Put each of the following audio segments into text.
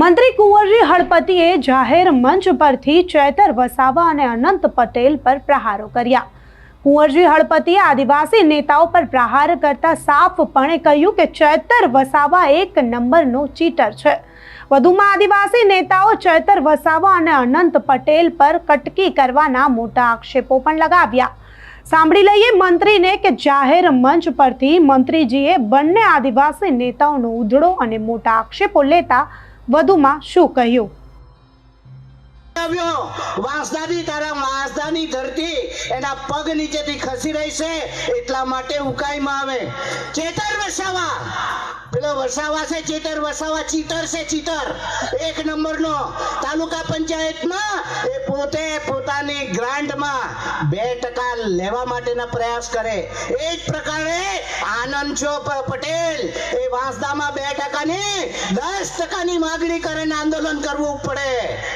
મંત્રી કુંવરજી હળપતિએ જાહેર મંચ પરથી ચેતર વસાવા અને અનંત પટેલ પર પ્રહારો કર્યા। કુંવરજી હળપતિએ આદિવાસી નેતાઓ પર પ્રહાર કરતા સાફપણે કહ્યું કે ચેતર વસાવા એક નંબરનો ચીટર છે। વધુમાં આદિવાસી નેતાઓ ચેતર વસાવા અને અનંત પટેલ પર કટકી કરવાના મોટા આક્ષેપો પણ લગાવ્યા। સાંભળી લઈએ મંત્રીને કે જાહેર મંચ પરથી મંત્રીજીએ બંને આદિવાસી નેતાઓનો ઉધડો અને મોટા આક્ષેપો લેતા વધુમાં શું કહ્યું। વાંસદાની તારા વાંસદાની ધરતી એના પગ નીચેથી ખસી રહી છે એટલા માટે ઉકાઈમાં આવે। ચેતર વસાવા પેલો વસાવા છે, ચેતર વસાવા ચીટર છે, ચીટર એક નંબરનો। તાલુકા પંચાયતમાં એ પોતે પોતાની ગ્રાન્ટમાં 2% લેવા માટેના પ્રયાસ કરે। એ જ પ્રકારે આનંદ પટેલ એ વાંસદામાં 2% ની 10% માગણી કરે ને આંદોલન કરવું પડે।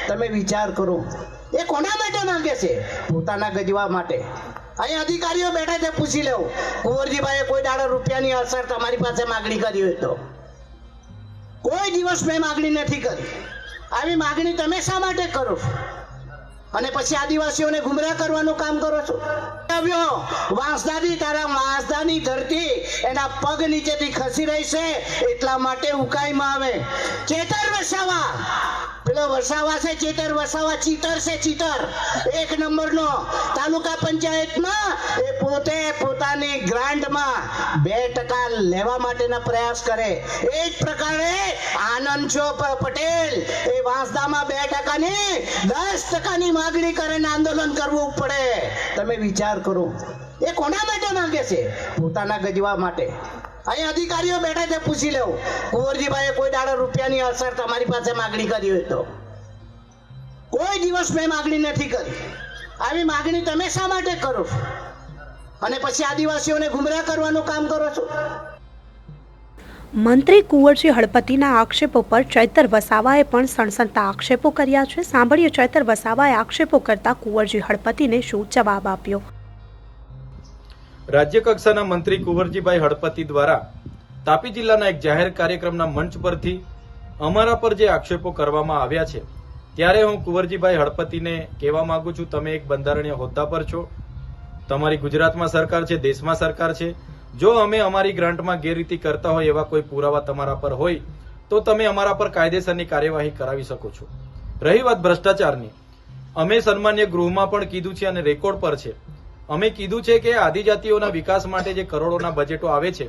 તમે વિચાર કરો, એ કોના માટે માંગે છે? પોતાના ગજવા માટે। અહીં અધિકારીઓ બેઠા છે, પૂછી લેવું કુંવરજીભાઈએ કોઈ દાડો રૂપિયાની અસર તમારી પાસે માગણી કરી હોય તો? કોઈ દિવસ મેં માગણી નથી કરી। આવી માગણી તમે શા માટે કરો છો? અને પછી આદિવાસીઓને ગુમરાહ કરવાનું કામ કરો છો। વાંસદાની તારા વાંસદાની ધરતી એના પગ નીચેથી ખસી રહી છે એટલા માટે ઉકાઈમાં આવે। ચેતર વસાવા પેલો વસાવા છે, ચેતર વસાવા ચીટર છે, ચીટર એક નંબરનો। તાલુકા પંચાયતમાં એ પોતે પોતાની ગ્રાન્ટમાં 2% લેવા માટેના પ્રયાસ કરે। એ જ પ્રકારે આનંદ પટેલ એ વાંસદામાં 2% ની 10% માગણી કરે ને આંદોલન કરવું પડે। તમે વિચાર કરો, એ કોના માટે માંગે છે? પોતાના ગજવા માટે। અહીં અધિકારીઓ બેઠા છે, પૂછી લેવું કુંવરજીભાઈએ કોઈ દાડો રૂપિયાની અસર તમારી પાસે માગણી કરી હોય તો? કોઈ દિવસ મેં માગણી નથી કરી। આવી માગણી તમે શા માટે કરો છો? અને પછી આદિવાસીઓને ગુમરાહ કરવાનું કામ કરો છો। મંત્રી કુંવરજી હળપતિના આક્ષેપો પર ચેતર વસાવાએ પણ સણસણતા આક્ષેપો કર્યા છે। સાંભળીએ ચેતર વસાવાએ આક્ષેપો કરતા કુંવરજી હળપતિને શું જવાબ આપ્યો। રાજ્ય કક્ષાના મંત્રી કુંવરજીભાઈ હળપતિ દ્વારા તાપી જિલ્લાના એક જાહેર કાર્યક્રમના મંચ પરથી અમારા પર જે આક્ષેપો કરવામાં આવ્યા છે, ત્યારે હું કુંવરજીભાઈ હળપતિને કહેવા માંગુ છું, તમે એક બંધારણીય હોદ્દા પર છો, તમારી ગુજરાતમાં સરકાર છે, દેશમાં સરકાર છે। જો અમે અમારી ગ્રાન્ટમાં ગેરરીતિ કરતા હોય એવા કોઈ પુરાવા તમારા પર હોય તો તમે અમારા પર કાયદેસરની કાર્યવાહી કરાવી શકો છો। રહી વાત ભ્રષ્ટાચારની, અમે સન્માન્ય ગૃહમાં પણ કીધું છે અને રેકોર્ડ પર છે, અમે કીધું છે કે આદિજાતિઓના વિકાસ માટે જે કરોડોના બજેટો આવે છે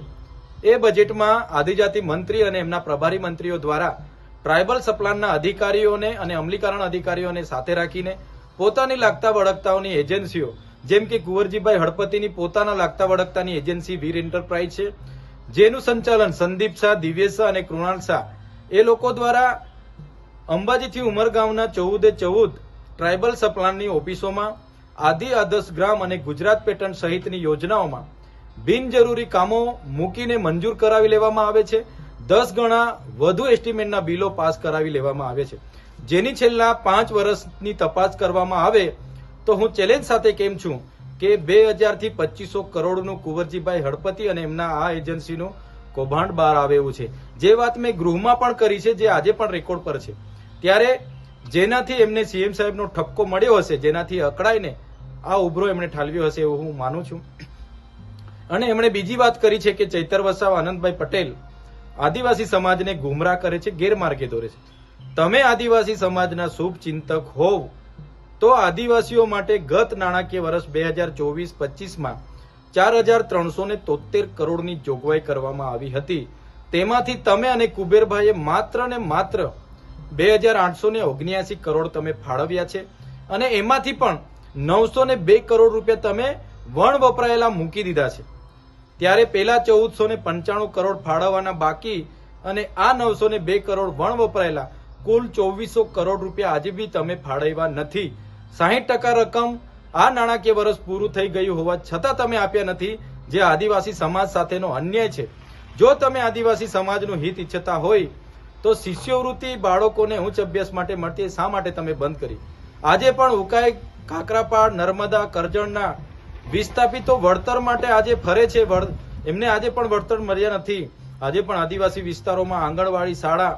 એ બજેટમાં આદિજાતિ મંત્રી અને એમના પ્રભારી મંત્રીઓ દ્વારા ટ્રાયબલ સપ્લાનના અધિકારીઓને અને અમલીકરણ અધિકારીઓને સાથે રાખીને પોતાની લાગતા વળગતાઓની એજન્સીઓ, જેમ કે કુંવરજીભાઈ હળપતિની પોતાના લાગતા વળગતાની એજન્સી વીર એન્ટરપ્રાઇઝ છે, જેનું સંચાલન સંદીપ શાહ, દિવ્યેશ શાહ અને કૃણાલ શાહ એ લોકો દ્વારા અંબાજીથી ઉમરગામના 14 ટ્રાયબલ સપ્લાનની ઓફિસોમાં આદિ આદર્શ ગ્રામ અને ગુજરાત પેટર્ન સહિતની યોજનાઓમાં બિનજરૂરી કામો મૂકીને મંજૂર કરાવી લેવામાં આવે છે। 10 ગણા વધુ એસ્ટિમેટના બિલો પાસ કરાવી લેવામાં આવે છે, જેની છેલ્લા 5 વર્ષની તપાસ કરવામાં આવે તો હું ચેલેન્જ સાથે કેમ છું કે 2000 થી 2500 કરોડનું કુંવરજીભાઈ હળપતિ અને એમના આ એજન્સીનું કૌભાંડ બહાર આવે એવું છે। જે વાત મેં ગૃહમાં પણ કરી છે, જે આજે પણ રેકોર્ડ પર છે, ત્યારે જેનાથી એમને સીએમ સાહેબનો ઠપકો મળ્યો હશે, જેનાથી અકળાઈને આ ઉભરો એમણે ઠાલવ્યો હશે એવું હું માનું છું। અને એમણે બીજી વાત કરી છે કે ચેતર વસાવા, આનંદભાઈ પટેલ આદિવાસી સમાજને ગુમરાહ કરે છે, ગેરમાર્ગે દોરે છે। તમે આદિવાસી સમાજના શુભ ચિંતક હોવ તો આદિવાસીઓ માટે ગત નાણાકીય વર્ષ 2024-25માં 4373 કરોડની જોગવાઈ કરવામાં આવી હતી। તેમાંથી તમે અને કુબેરભાઈએ માત્ર ને માત્ર 2879 કરોડ તમે ફાળવ્યા છે અને એમાંથી પણ 902 કરોડ રૂપિયા તમે વણ વપરાયેલા મૂકી દીધા છે। ત્યારે પેલા 1495 કરોડ ફાળવવાના બાકી અને આ 902 કરોડ વણ વપરાયેલા કુલ 2400 કરોડ રૂપિયા આજે બી તમે ફાળવ્યા નથી। 60% રકમ આ નાણાકીય વર્ષ પૂરું થઈ ગયું હોવા છતાં તમે આપ્યા નથી, જે આદિવાસી સમાજ સાથેનો અન્યાય છે। જો તમે આદિવાસી સમાજનું હિત ઈચ્છતા હોય તો શિષ્યવૃત્તિ બાળકોને ઉચ્ચ અભ્યાસ માટે મળતી શા માટે તમે બંધ કરી? આજે પણ ઉકાઈ, કાકરાપાડ, નર્મદા, કરજણના વિસ્થાપિતો વળતર માટે આજે ફરે છે, એમને આજે પણ વળતર મળ્યા નથી। આજે પણ આદિવાસી વિસ્તારોમાં આંગણવાડી શાળા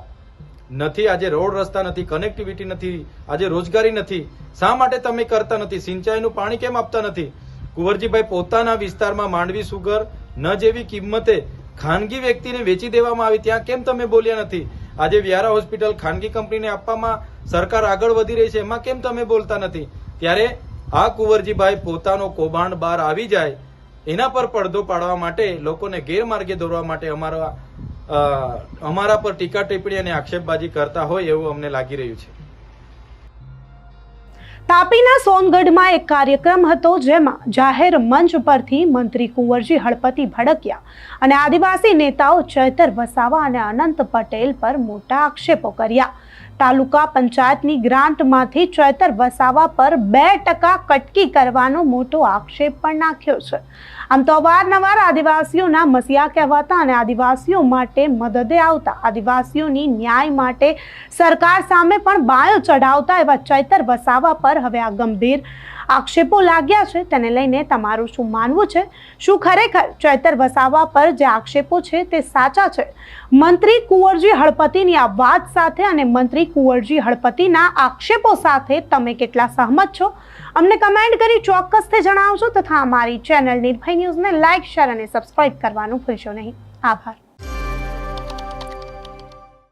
નથી, આજે રોડ રસ્તા નથી, કનેક્ટિવિટી નથી, આજે રોજગારી નથી, શા માટે તમે કરતા નથી? સિંચાઈનું પાણી કેમ આપતા નથી? કુંવરજીભાઈ પોતાના વિસ્તારમાં માંડવી સુગર ન જેવી કિંમતે ખાનગી વ્યક્તિને વેચી દેવામાં આવી, ત્યાં કેમ તમે બોલ્યા નથી? આજે વ્યારા હોસ્પિટલ ખાનગી કંપનીને આપવામાં સરકાર આગળ વધી રહી છે, એમાં કેમ તમે બોલતા નથી? ત્યારે આ કુંવરજીભાઈ પોતાનો કૌભાંડ બહાર આવી જાય એના પર પડદો પાડવા માટે, લોકોને ગેરમાર્ગે દોરવા માટે અમારા પર ટીકા ટિપ્પણી અને આક્ષેપબાજી કરતા હોય એવું અમને લાગી રહ્યું છે. તાપીના સોનગઢમાં એક કાર્યક્રમ હતો જેમાં જાહેર મંચ પરથી મંત્રી કુંવરજી હળપતિ ભડકિયા અને આદિવાસી નેતાઓ ચૈતર વસાવા અને અનંત પટેલ પર મોટા આક્ષેપો કર્યા. તાલુકા પંચાયતની ગ્રાન્ટમાંથી ચૈતર વસાવા પર 2% કટકી કરવાનો મોટો આક્ષેપ પણ નાખ્યો છે. આમ તો અવારનવાર આદિવાસીઓના મસીહા કહેવાતા અને આદિવાસીઓ માટે મદદે આવતા, આદિવાસીઓની ન્યાય માટે સરકાર સામે પણ બાયો ચઢાવતા એવા ચૈતર વસાવા પર હવે આ ગંભીર આક્ષેપો લાગ્યા છે. તેને લઈને તમારું શું માનવું છે? શું ખરેખર ચૈતર વસાવા પર જે આક્ષેપો છે તે સાચા છે? મંત્રી કુંવરજી હળપતિની આ વાત સાથે અને મંત્રી કુંવરજી હળપતિના આક્ષેપો સાથે તમે કેટલા સહમત છો? અમને કમેન્ટ કરી ચોક્કસથી જણાવજો તથા અમારી ચેનલ નિર્ભય ન્યૂઝને લાઇક, શેર અને સબસ્ક્રાઇબ કરવાનું ભૂલશો નહીં. આભાર.